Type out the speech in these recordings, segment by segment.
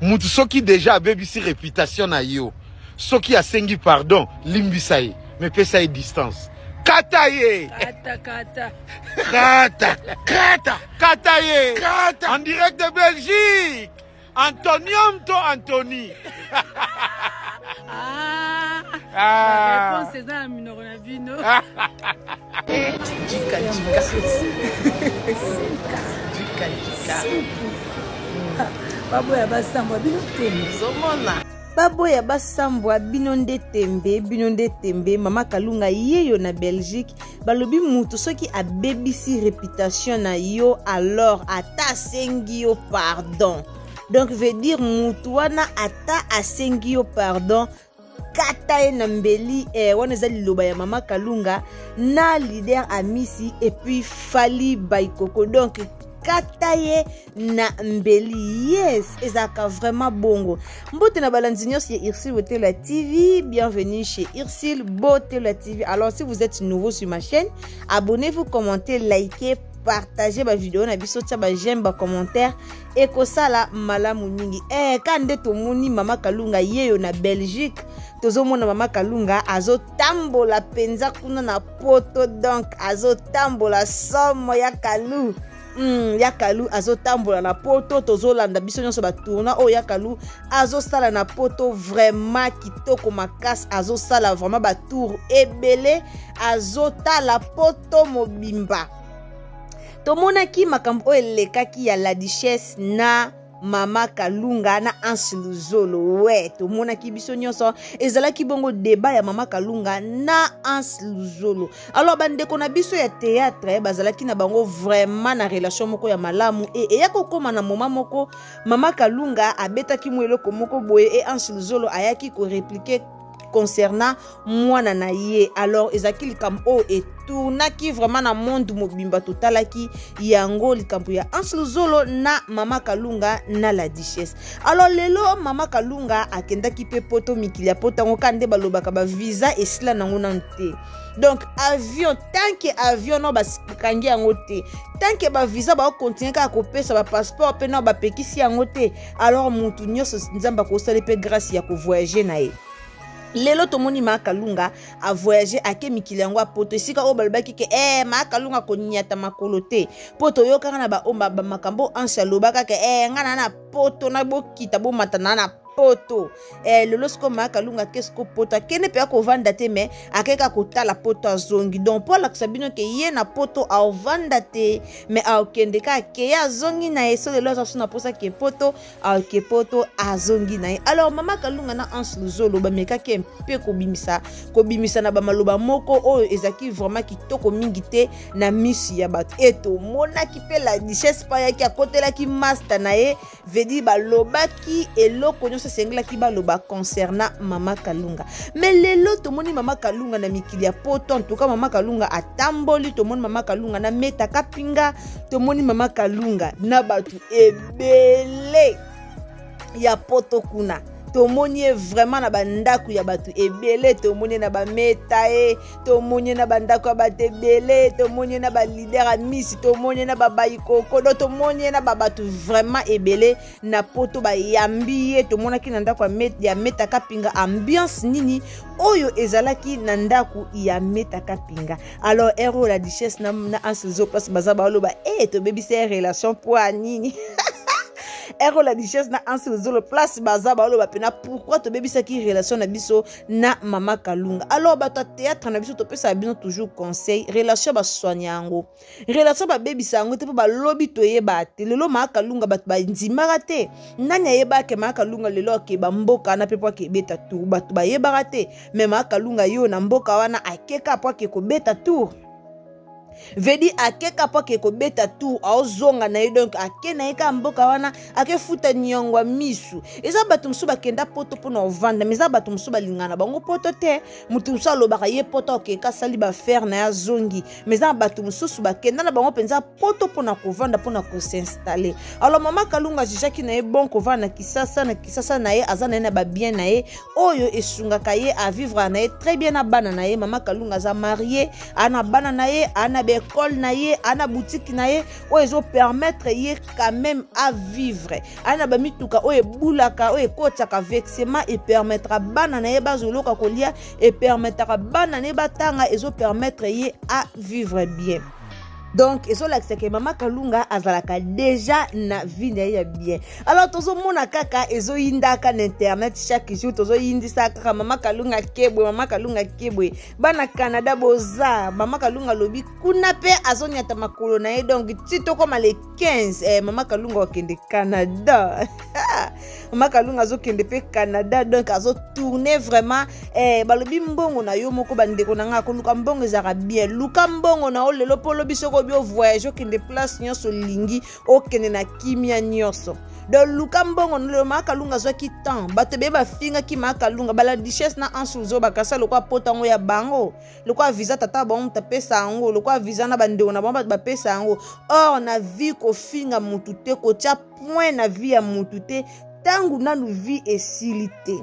Mutu soki déjà BBC réputation na yo. Soki a sengi pardon, limbisaye, mais pesa distance. Kataye. Kataye. En direct de Belgique. Antonium to Anthony. La réponse est dans la minoronavino. Baboya basambwa bino tembe zomona. Baboya basambwa bino nde tembe mama Kalunga yeyo na Belgique balobi mutu soki a BBC réputation na yo alors ata sengi yo pardon. Donc veut dire mutu wana ata asengi yo pardon kata na mbeli wana za liloba ya mama Kalunga na leader Amisi et puis Fally Baikoko. Donc kataye na mbeli, yes, ezaka vraiment bongo. Mbote na balanzinios ya Irsil Beauté la TV, bienvenue chez Irsil Beauté la TV. Alors si vous êtes nouveau sur ma chaîne, abonnez-vous, commentez, likez, partagez ma vidéo na biso tia ba j'aime ba commentaire et ko sala malamu mingi. Kande to moni mama Kalunga yeyo na Belgique. Tozo mona mama Kalunga azo tambola penza kuna na poto, donc azo tambola somo ya Kalu. Yakalu azo tambola na poto, tozo landa biso nyonso ba tourna o Yakalu azo sala na poto vraiment kitoko makasi, azo sala vraiment ba tour ebele, azo tala poto mobimba. Tomona ki makambo elekaki ya la duchesse na mama Kalunga na Anse Luzolo. Ouais, tomona ki biso nyonso ezala ki bongo débat ya mama Kalunga na Anse Luzolo. Alors bandeko na biso ya théâtre bazala ki na bango vraiment na relation moko ya malamu et ya kokoma na moma moko mama Kalunga abetaki mweloko moko boye et Anse Luzolo ayaki ko répliquer concernant mwana na ye. Alors ezaki likambo et tournaki vraiment na monde mobimba totalaki yango likambo ya Anse Luzolo na mama Kalunga na la duchesse. Alors lelo mama Kalunga akendaki pe poto mikili ya poto ngo kande balobaka ba visa esila nango nante. Donc avion, tant que avion no bakangi yango te, tant que ba visa ba continuer ka kopesa ba passeport pe no ba pekisi yango te, alors mutu nyonso nzamba ko sala pe grâce ya ko voyager na ye. Lelo tomoni mama Kalunga a voyagé ake mikili yango poto esika o balobaki ke mama Kalunga ko nyata makolo te poto yo kanga na ba omba ba makambo ansa lobaka ke ngana na poto na bokita bo matana na poto. Lelo sko mama Kalunga kesko poto kene pe ko vanda te me akeka ko tala poto azongi. Donc pour la sabino ke ye na poto a vanda te me a okende ka ke ya zongi na eso lelo sa suna posa ke poto a ke poto azongi na. Alors mama Kalunga na Anse Luzolo ba meka ke pe ko bimisa na ba maloba moko o ezaki vraiment kitoko mingi te na misi ya bato. Eto mona ki pe la duchesse pa ya ki akotela ki master na ye vedi ba lobaki eloko nyonso sengla ki ba loba concernant mama Kalunga. Mais lelo to moni mama Kalunga na mikili ya poto, en tout cas mama Kalunga atamboli, to moni mama Kalunga na meta kapinga, to moni mama Kalunga na batu ebele ya poto kuna. Tomoni vraiment na bandaku ya batu ebele, tomoni na ba meta tomoni na bandaku ya batu ebele, tomoni na ba leader Amisi, tomoni na ba Baikoko, tomoni na ba batu vraiment ebele na poto ba yambi, tomona ki na ndaku ya meta kapinga ambiance nini oyo ezalaki na ndaku ya meta kapinga. Alors héros la duchesse na Anse Luzolo place baza ba loba to baby c'est relation pour nini. Ero la duchesse na Anse Luzolo place baza ba loba pena pourquoi to bebisa ki relation na biso na mama Kalunga. Alors ba to théâtre na biso to pesa bino toujours conseil relation ba soigner yango, relation ba bebisa yango te ba lobi to yeba te lelo mama Kalunga bat ba ndimaka te nanya yeba ke mama Kalunga lelo ke ba mboka na pepo ke beta tour bat ba yeba te mais mama Kalunga yo na mboka wana akeka po ke ko beta tour. vedi akeka po ke ko beta tour aozonga na ye donc ake na ye ka mboka wana ake futa nyongwa misu eza bato musu bakenda poto pona ovanda mais eza bato musu balingana bango poto te mutu musu alobaka ye poto okeka sali ba faire na ya zongi mais eza bato mususu bakenda na bango penza poto pona kovanda pona ko s'installer. Alors mama Kalunga jijaki na ye bon kovanda kisasa na ye aza na ye na ba bien na ye oyo esungaka ye a vivre na ye très bien na bana na ye. Mama Kalunga za marié ana bana na ye ana école na ye ana boutique na ye oyo ezo permettre ye quand même à vivre ana ba mituka oyo bulaka oyo kotaka vexement et permettra bana na ye bazoloka kolia et permettra bana ne batanga ezo permettre ye à vivre bien. Donc, et c'est que Mama Kalunga azalaka déjà na vie na ya bien. Alors, tozo mona kaka ezo indaka na internet chaque jour tozo indisa kaka Mama Kalunga kebwe bana Canada boza Mama Kalunga lobi kuna pe azonyata makolo na ye donc tito comme les 15 Mama Kalunga okende Canada. Mama Kalunga zo kende pe Canada donc azo tourner vraiment balobi mbongo na yo moko bandeko na nga ko luka mbongo ezaka bien luka mbongo na o lelo polo bisoko bio voyage okende place nyonso lingi okende na kimia nyonso de luka mbongo no Mama Kalunga zo ki temps bato be ba finga ki Mama Kalunga bala richesse na ansuzo bakasa lokwa potango ya bango lokwa visa tata bon tapesa ngo lokwa visa na bandeko na bomba ba pesa ngo or na vie ko finga mutu te ko tia point na vie ya mutu te tangu nanu vie esilité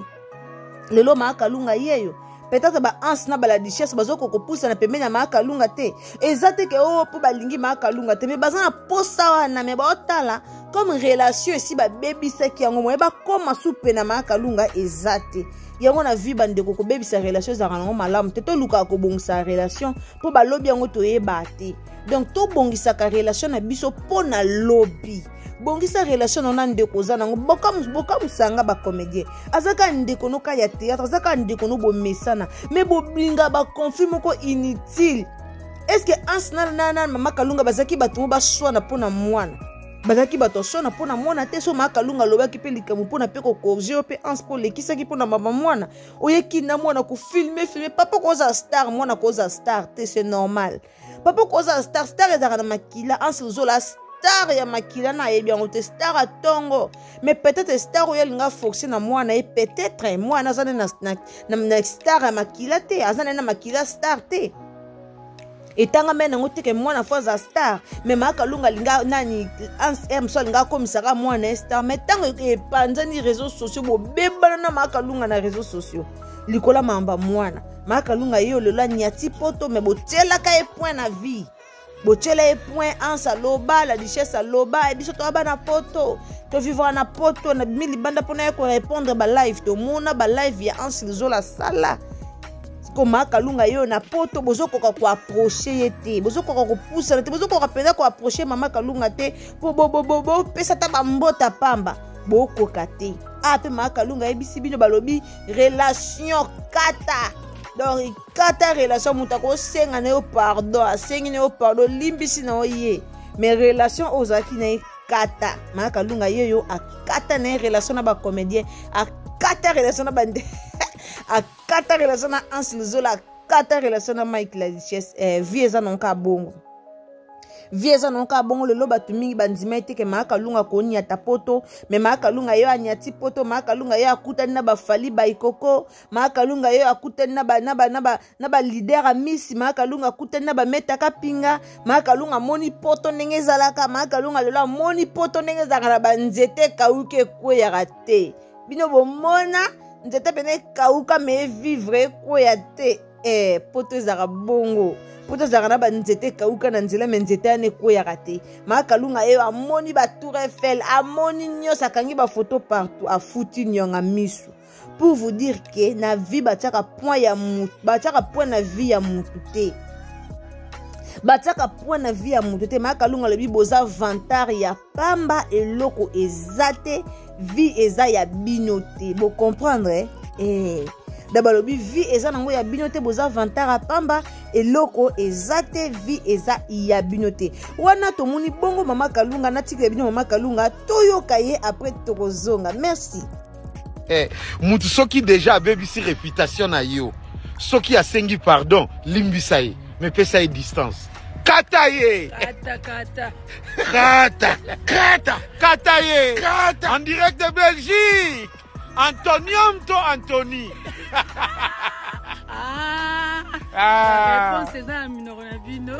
lelo Mama Kalunga yeyo peut-être ba ans na bala richesse bazoko ko poussa na pembeni ya Mama Kalunga te ezate ke o po balingi Mama Kalunga te mais bazana posa wana me ba otala comme relation ici ba baby seki yango mo ba koma soupe na Mama Kalunga ezate yango na vie bandeko ko baby sa relation za rango malamu te to luka ko bongisa relation po ba lobby yango to yeba te donc to bongisa ka relation na biso po na lobby bongisa relation na ndeko za nango boka musanga ba comédien azaka ndeko no ka ya théâtre azaka ndeko no bo mesana mais bo blinga ba conflit moko inutile. Est-ce que ansna Mama Kalunga bazaki batu ba swana pona mwana bazaki bato swana pona mwana te so Mama Kalunga lobaki pe likamu pona pe ko corriger pe anspo lekisaki pona mama mwana oyeki na mwana ko filmer papa koza star mwana koza star te c'est normal papa koza star ezaka na makila ansozola star ya makila na yebi yango te star a tongo mais peut-être star oyo linga forcer na mwana et peut-être mwana azana na star ya makila te azana na makila star te etanga mena ngote ke mwana fois star mais Mama Kalunga linga nani ans so linga komisaka mwana star mais tango epanzani réseaux sociaux bo bebana na Mama Kalunga na réseaux sociaux likola mamba mwana Mama Kalunga yo lola nyati poto mais botela ka e point na vie botela e point ansa loba la richesse loba e biso to bana poto to vivre na poto na mili banda pona ko répondre ba live to mona ba live ya ansi zola sala ko Mama Kalunga yo na poto bozoko ko approcher yete bozoko ko pousser te bozoko ko penda ko approcher Mama Kalunga te bo pesa ta bambota pamba boko kate pe Mama Kalunga ebisi bino balobi relation kata. Donc, kata relation mutako senga ne pardon, asengi ne pardon, limbisi na oye. Mais relation ozaki na kata. Mama Kalunga yeyo a kata na relation na ba comédien, a kata relation na bande. A kata relation na Anslizola, a kata relation na Mike la richesse vieza nonka bongo. Vieza nonka bongo le loba tumingi bandima ete ke Mama Kalunga koni ya tapoto mais Mama Kalunga yo anyati poto Mama Kalunga yo akutani na ba fali ba ikoko Mama Kalunga yo akutani na ba leader a Miss Mama Kalunga akutani na ba metaka pinga Mama Kalunga moni poto ndenge zalaka Mama Kalunga lola moni poto ndenge zalaka na banzete kauke kwe ya rate bino bomona nzete pene kauka me vivre kwe ya te poto zara bongo poto zara na banzete kauka na nzela menzete ane ko ya rate Mama Kalunga yo amoni ba Tour Eiffel amoni nyosa akangi ba photo partout afuti nyonga misu pour vous dire que na vie batiaka point ya mutu batiaka point na vie ya mutu te batiaka point na vie ya mutu te Mama Kalunga lobi boza vantar ya pamba eloko ezate vie eza ya binote bo comprendre d'abord lobi vie eza nango ya binote boza vantara pamba eloko ezate vie eza ya binote wana tomoni bongo Mama Kalunga na tika bino Mama Kalunga toyoka ye après tokozonga merci mutu soki déjà abebisi réputation na yo soki asengi pardon limbisa ye mais pesa ye distance Kataye. Kataye. En direct de Belgique. Antonium to Anthony. La réponse est dans la minorabino.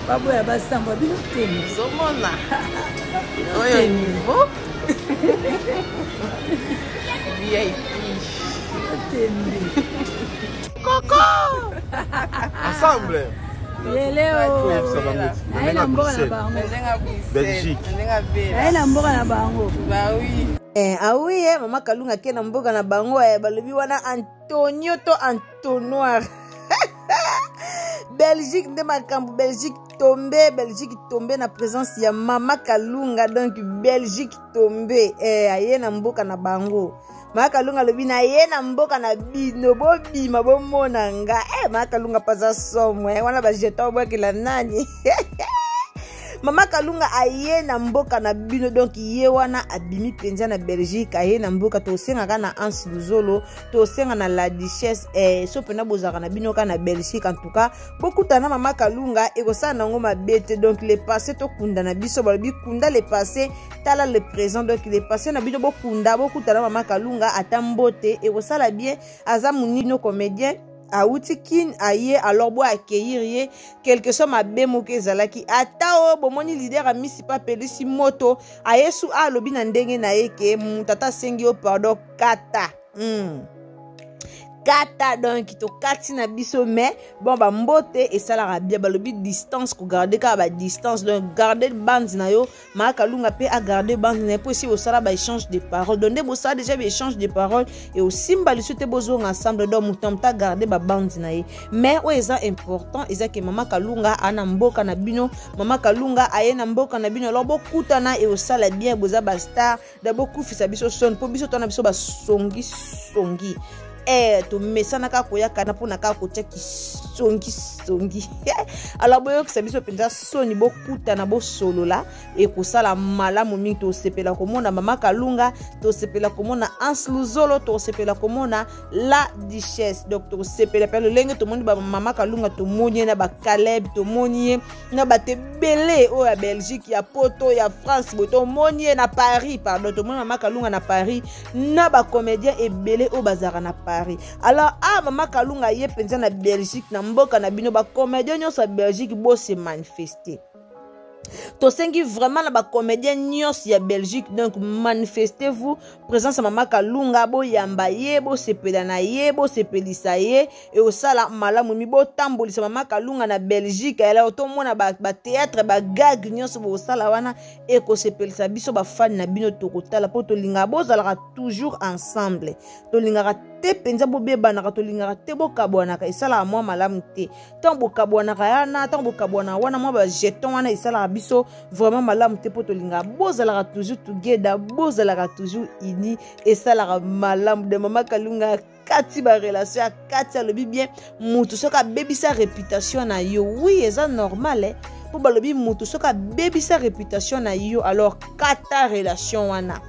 Baboya basamba bino teni. Zomona. Oyo niveau. VIP. Coco. Ensemble. Belgique. Oui, Maman Kalunga ke na mboka na bango balobi wana Antonio to Antonoir. Belgique nde makambo Belgique tombé na présence ya Maman Kalunga, donc Belgique tombé aye na mboka na bango. Maman Kalunga lobi na ye na mboka na bino bobima bomona nga Maman Kalunga paza somwe wana ba jeton bwakela nani. Maman Kalunga aye na mboka na bino, donc ye wana abimi penza na Belgique aye na mboka to senga kana Anse Luzolo to senga na la Duchesse so pena bozaka na bino kana Belgique. En tout cas beaucoup tana Maman Kalunga ekosa nango mabete, donc le passé to kunda na biso balobi kunda le passé tala le présent, donc le passé na bino bokunda beaucoup tana Maman Kalunga atambote ekosala bien aza munino comédien Aoutikin aye alors bo accueillir ye quelque chose ma bemoke zalaki atao bomoni leader a misi pa pelisi moto aye su alobi na ndenge na ye ke mutata sengi o pardon kata donc to kati na biso mais bon ba mbote et ça la bien balobi distance ko garder ka ba distance, donc garder bande na yo Maman Kalunga pe a garder bande na po si au sala ba échange de paroles, donc bo ça déjà ba échange de paroles et aussi mbalisu te bozo ensemble, donc mutamta garder ba bande na ye mais o eza important eza que Maman Kalunga ana mboka na bino, Maman Kalunga aye na mboka na bino alors bokutana et au sala bien boza ba star d'abord kufisa biso son po biso tona biso ba songi to mesana ka koya kana pona ka kotia ki songi alors boyo que biso penza soni bokuta na bo solo la e kosala malamu mingi to sepela komona Maman Kalunga, to sepela komona Anse Luzolo, to sepela komona la Duchesse, donc to sepela pe le lenge to moni ba Maman Kalunga to moni na ba Caleb to moni na ba te belé o ya Belgique ya poto ya France bo to moni na Paris pardon to moni Maman Kalunga na Paris na ba comédien e belé o bazara na Paris. Alors Maman Kalunga ye penza na Belgique na mboka na bino ba comédien nyonso ya Belgique bo se manifester. To sengi vraiment na ba comédien nyonso ya Belgique, donc manifestez-vous présence à Maman Kalunga bo yamba ye bo sepela na ye bo sepelisa ye et au sala malamu mi bo tambolisa Maman Kalunga na Belgique ala to mona ba théâtre ba gag nyonso bo sala wana e ko sepelisa biso ba fan na bino to kotala po to linga bo zalaka toujours ensemble, to linga te penza bo beba na to linga te bo kabwana ka isala mwa malamu te tant bo kabwana ka yana tant bo kabwana wana mwa ba jeton wana isala biso vraiment malamu te poto linga bozalaka toujours together, bozalaka toujours ini et ça la malamu de Maman Kalunga kati ba relation kati alobi bien mutu soka baby sa réputation na yo oui eza normal pour balobi mutu soka baby sa réputation na yo alors kata relation wana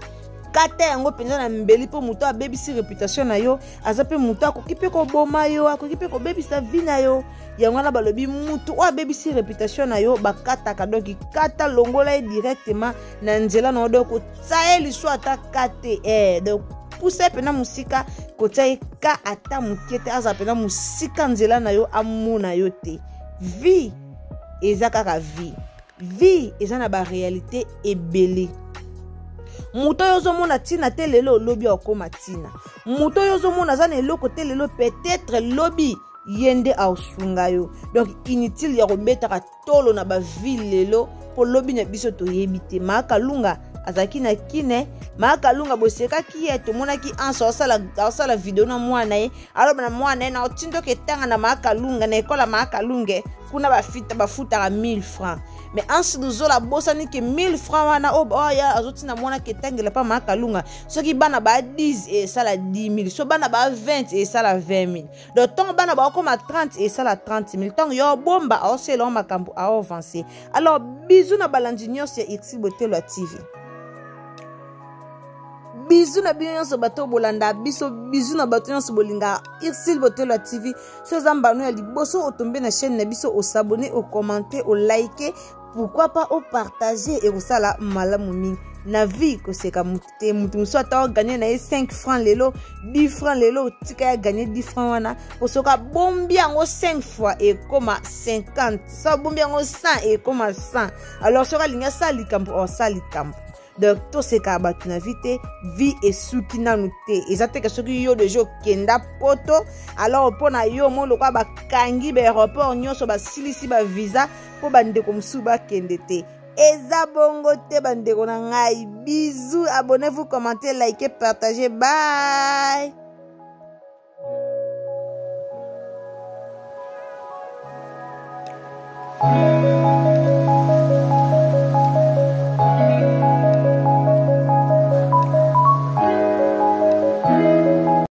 kata yango penza na mbeli po mutu abebisi réputation na yo azape mutu akokipe ko boma yo akokipe ko bebisa vie na yo yango na balobi mutu o abebisi réputation na yo bakataka, donc kata longola directement na nzela na odo ko tsaeli so ata kate donc pousse pena musika ko tsae ka ata mukete aza pena musika nzela na yo amuna yo te. Vie eza kaka vie eza na ba réalité ebele. Muto yozo mona tina te lelo lobi akoma tina. Muto yozo mona zane eloko te lelo peut-être lobi yende ausunga yo. Donc inutile ya robeta ka tolo na ba ville lelo po lobi na biso to yebite. Maman Kalunga azaki na kine, Maman Kalunga boseka ki to mona ki anso sala video na mwana ye. Alors na mwana na otindo ke tanga na Maman Kalunga na ekola Maman Kalunga kuna bafuta 1000 francs. Mais Anse Luzolo bossa ni ke 1000 francs wana ya azoti na mwana ke tangela pa Maman Kalunga. Soki bana ba 10 et ça la 10 000. So bana ba 20 et ça la 20 000. Donc tant bana ba comme 30 et ça la 30 000. Tant yo bomba au selon makambo a avancer. Alors bisous na balandinyo c'est Ixi Botelo TV. Bisous na bino nyonso bato bolanda biso, bisous na bato nyonso bolinga Irsil Botelo TV. So zambano ya liboso otombe na chaîne na biso, o s'abonner, o commenter, o liker, pourquoi pas o partager et osala malamu mingi. Na vie ko seka mutute mutu muso ata gagner na 5 francs lelo 10 francs lelo tika ya gagner 10 francs wana posoka bombi yango 5 fois et comme 50 ça bombi yango 100 et comme 100 alors soka linga sali kampo o sali kampo. Donc to seka batu na vite vie et suki nanu te ezate ke soki yo de jo kenda poto alors pona yo mo lokwa ba kangi be aéroport nyonso ba silisi ba visa po bande ko msuba kende te. Eza bongo te bandeko na ngai. Bisous, abonnez-vous, commentez, likez, partagez. Bye.